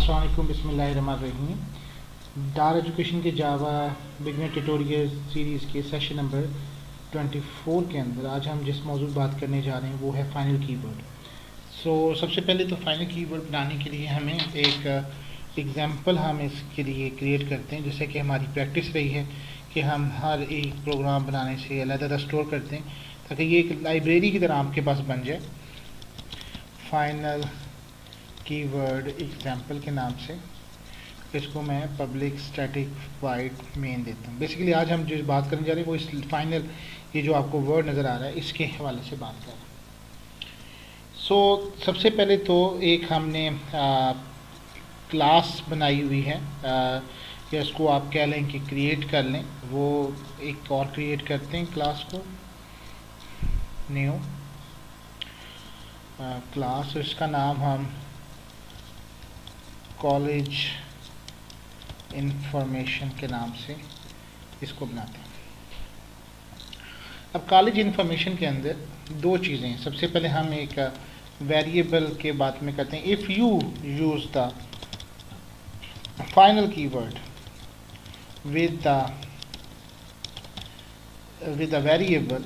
अस्सलाम वालेकुम, बिस्मिल्लाहिर्रहमानिर्रहीम। डार एजुकेशन के जावा बिगनर ट्यूटोरियल सीरीज़ के सेशन नंबर 24 के अंदर आज हम जिस मौजूद बात करने जा रहे हैं वो है फ़ाइनल कीवर्ड। सबसे पहले तो फ़ाइनल कीवर्ड बनाने के लिए हमें एक एग्ज़ाम्पल हम इसके लिए क्रिएट करते हैं, जैसे कि हमारी प्रैक्टिस रही है कि हम हर एक प्रोग्राम बनाने से अलग-अलग स्टोर करते हैं ताकि ये एक लाइब्रेरी की तरह आपके पास बन जाए। फाइनल कीवर्ड एग्जाम्पल के नाम से इसको मैं पब्लिक स्टैटिक वाइड मेन देता हूँ। बेसिकली आज हम जो बात करने जा रहे हैं वो इस फाइनल ये जो आपको वर्ड नज़र आ रहा है इसके हवाले से बात कर रहे हैं। सबसे पहले तो एक हमने क्लास बनाई हुई है, या इसको आप कह लें कि क्रिएट कर लें। वो एक और क्रिएट करते हैं क्लास को, न्यू क्लास, इसका नाम हम कॉलेज इंफॉर्मेशन के नाम से इसको बनाते हैं। अब कॉलेज इंफॉर्मेशन के अंदर दो चीज़ें हैं। सबसे पहले हम एक वेरिएबल के बात में करते हैं। If you use the final keyword with the variable,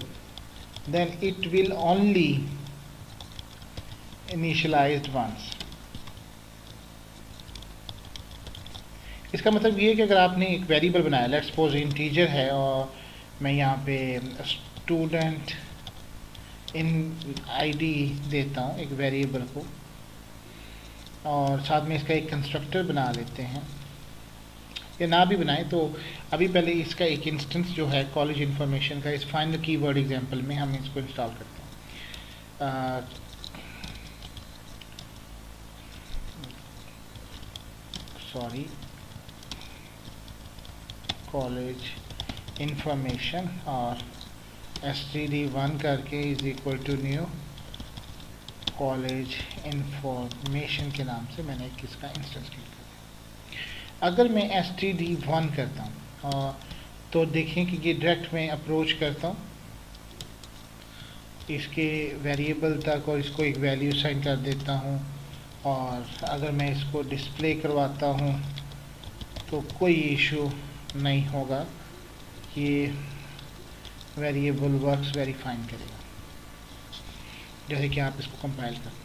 then it will only initialized once। इसका मतलब ये है कि अगर आपने एक वेरिएबल बनाया, लेट्स सपोज इंटीजर है और मैं यहाँ पे स्टूडेंट इन आईडी देता हूँ एक वेरिएबल को, और साथ में इसका एक कंस्ट्रक्टर बना लेते हैं, या ना भी बनाए तो अभी पहले इसका एक इंस्टेंस जो है कॉलेज इन्फॉर्मेशन का इस फाइनल कीवर्ड एग्जांपल में हम इसको इंस्टॉल करते हैं। कॉलेज इन्फॉर्मेशन और std1 करके is equal to new college information के नाम से मैंने इसका इंस्टेंस क्रिएट किया। अगर मैं std1 करता हूँ तो देखें कि ये डायरेक्ट मैं अप्रोच करता हूँ इसके वेरिएबल तक और इसको एक वैल्यू साइन कर देता हूँ, और अगर मैं इसको डिस्प्ले करवाता हूँ तो कोई इशू नहीं होगा, ये वेरिएबल वर्क्स वेरी फाइन करेगा। जैसे कि आप इसको कंपाइल करते हैं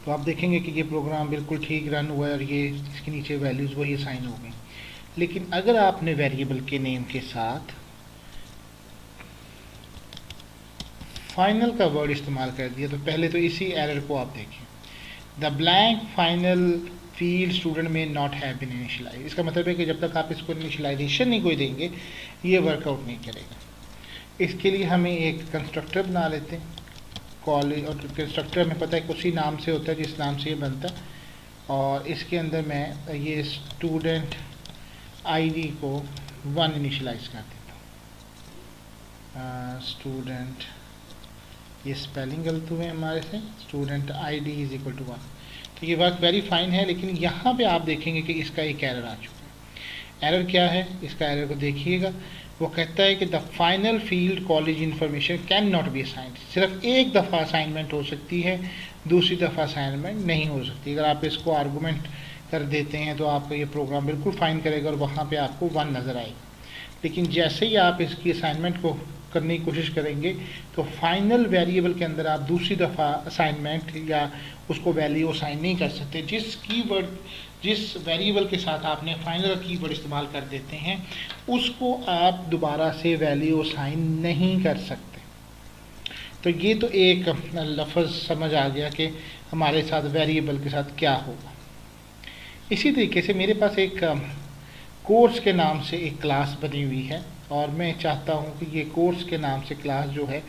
तो आप देखेंगे कि ये प्रोग्राम बिल्कुल ठीक रन हुआ है और ये इसके नीचे वैल्यूज़ वही असाइन हो गई। लेकिन अगर आपने वेरिएबल के नेम के साथ फाइनल का वर्ड इस्तेमाल कर दिया तो पहले तो इसी एरर को आप देखें, the blank final field student में नॉट हैव बीन इनिशियलाइज। इसका मतलब है कि जब तक आप इसको इनिशियलाइजेशन नहीं कोई देंगे ये वर्कआउट नहीं करेगा। इसके लिए हमें एक कंस्ट्रक्टर बना लेते हैं कॉलेज, और कंस्ट्रक्टर में पता है उसी नाम से होता है जिस नाम से ये बनता है, और इसके अंदर मैं ये स्टूडेंट आईडी को 1 इनिशियलाइज कर देता हूँ। स्टूडेंट, ये स्पेलिंग गलत हुए हमारे से, student ID is equal to 1। तो ये वर्क वेरी फाइन है, लेकिन यहाँ पे आप देखेंगे कि इसका एक एरर आ चुका है। एरर क्या है, इसका एरर को देखिएगा। वो कहता है कि the final field college information can not be assigned. सिर्फ एक दफ़ा असाइनमेंट हो सकती है, दूसरी दफ़ा असाइनमेंट नहीं हो सकती। अगर आप इसको आर्गूमेंट कर देते हैं तो आपका ये प्रोग्राम बिल्कुल फाइन करेगा और वहाँ पे आपको 1 नज़र आएगा। लेकिन जैसे ही आप इसकी असाइनमेंट को करने की कोशिश करेंगे तो फाइनल वेरिएबल के अंदर आप दूसरी दफ़ा असाइनमेंट या उसको वैल्यू असाइन नहीं कर सकते। जिस वेरिएबल के साथ आपने फाइनल कीवर्ड इस्तेमाल कर देते हैं उसको आप दोबारा से वैल्यू असाइन नहीं कर सकते। तो ये तो एक लफ्ज़ समझ आ गया कि हमारे साथ वेरिएबल के साथ क्या होगा। इसी तरीके से मेरे पास एक कोर्स के नाम से एक क्लास बनी हुई है, और मैं चाहता हूँ कि ये कोर्स के नाम से क्लास जो है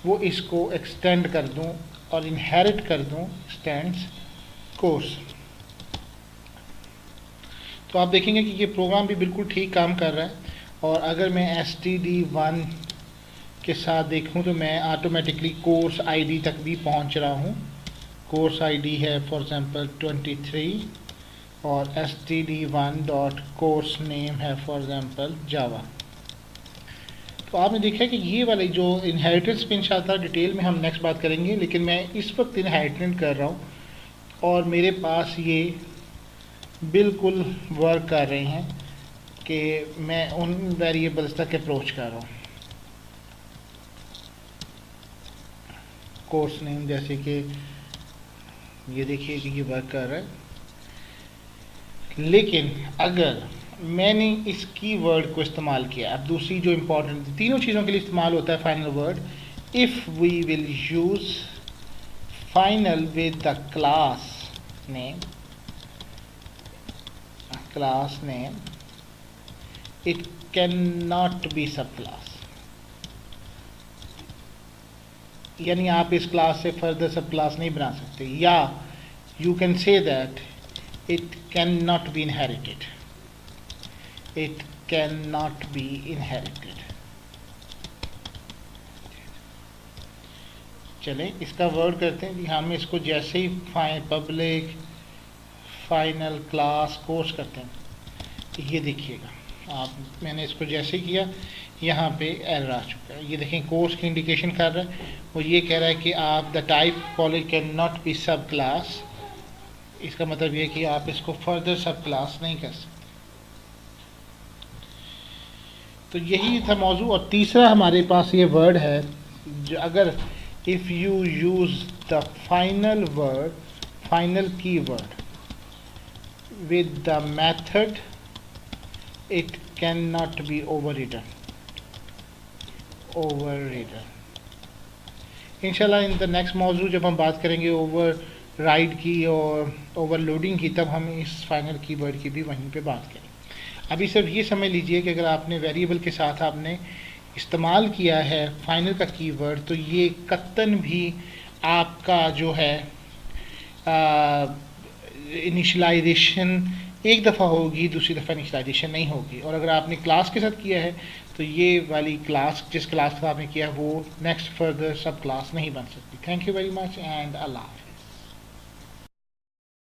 वो इसको एक्सटेंड कर दूँ और इनहेरिट कर दूँ एक्सटेंड्स कोर्स। तो आप देखेंगे कि ये प्रोग्राम भी बिल्कुल ठीक काम कर रहा है। और अगर मैं std1 के साथ देखूँ तो मैं ऑटोमेटिकली कोर्स आईडी तक भी पहुँच रहा हूँ। कोर्स आईडी है फॉर एग्जांपल 23 और std1 डॉट कोर्स नेम है फॉर एग्जांपल जावा। तो आपने देखा कि ये वाली जो इनहेरिटेंस पे इंशाअल्लाह डिटेल में हम नेक्स्ट बात करेंगे, लेकिन मैं इस वक्त इनहेरिटेंस कर रहा हूँ और मेरे पास ये बिल्कुल वर्क कर रहे हैं कि मैं उन वेरिएबल्स तक अप्रोच कर रहा हूँ। कोर्स नेम जैसे कि ये देखिए कि ये वर्क कर रहा है, लेकिन अगर मैंने इस कीवर्ड को इस्तेमाल किया, अब दूसरी जो इम्पोर्टेंट तीनों चीज़ों के लिए इस्तेमाल होता है final word, if we will use final with the class name it cannot be sub class, यानी आप इस क्लास से फर्दर सब क्लास नहीं बना सकते, या you can say that it cannot be inherited, it cannot be inherited। चलें इसका वर्ड करते हैं जी। हम इसको जैसे ही पब्लिक फाइनल क्लास कोर्स करते हैं, ये देखिएगा आप, मैंने इसको जैसे ही किया यहाँ पे एरर आ चुका है। ये देखें कोर्स की इंडिकेशन कर रहा है, वो ये कह रहा है कि आप the type polite can not be subclass. इसका मतलब ये कि आप इसको फर्दर सब क्लास नहीं कर सकते। तो यही था मौजू। और तीसरा हमारे पास ये वर्ड है जो अगर if you use the final word, final की word with the method it cannot be overridden। इंशाल्लाह इन द नेक्स्ट मौजू जब हम बात करेंगे ओवर राइड की और ओवरलोडिंग की, तब हम इस फाइनल कीवर्ड की भी वहीं पे बात करें। अभी सिर्फ ये समझ लीजिए कि अगर आपने वेरिएबल के साथ आपने इस्तेमाल किया है फाइनल का कीवर्ड, तो ये कतन भी आपका जो है इनिशलाइजेशन एक दफ़ा होगी, दूसरी दफ़ा इनिशलाइजेशन नहीं होगी। और अगर आपने क्लास के साथ किया है तो ये वाली क्लास जिस क्लास का आपने किया वो नेक्स्ट फर्दर सब क्लास नहीं बन सकती। Thank you very much and अल्लाह हाफ़िज़।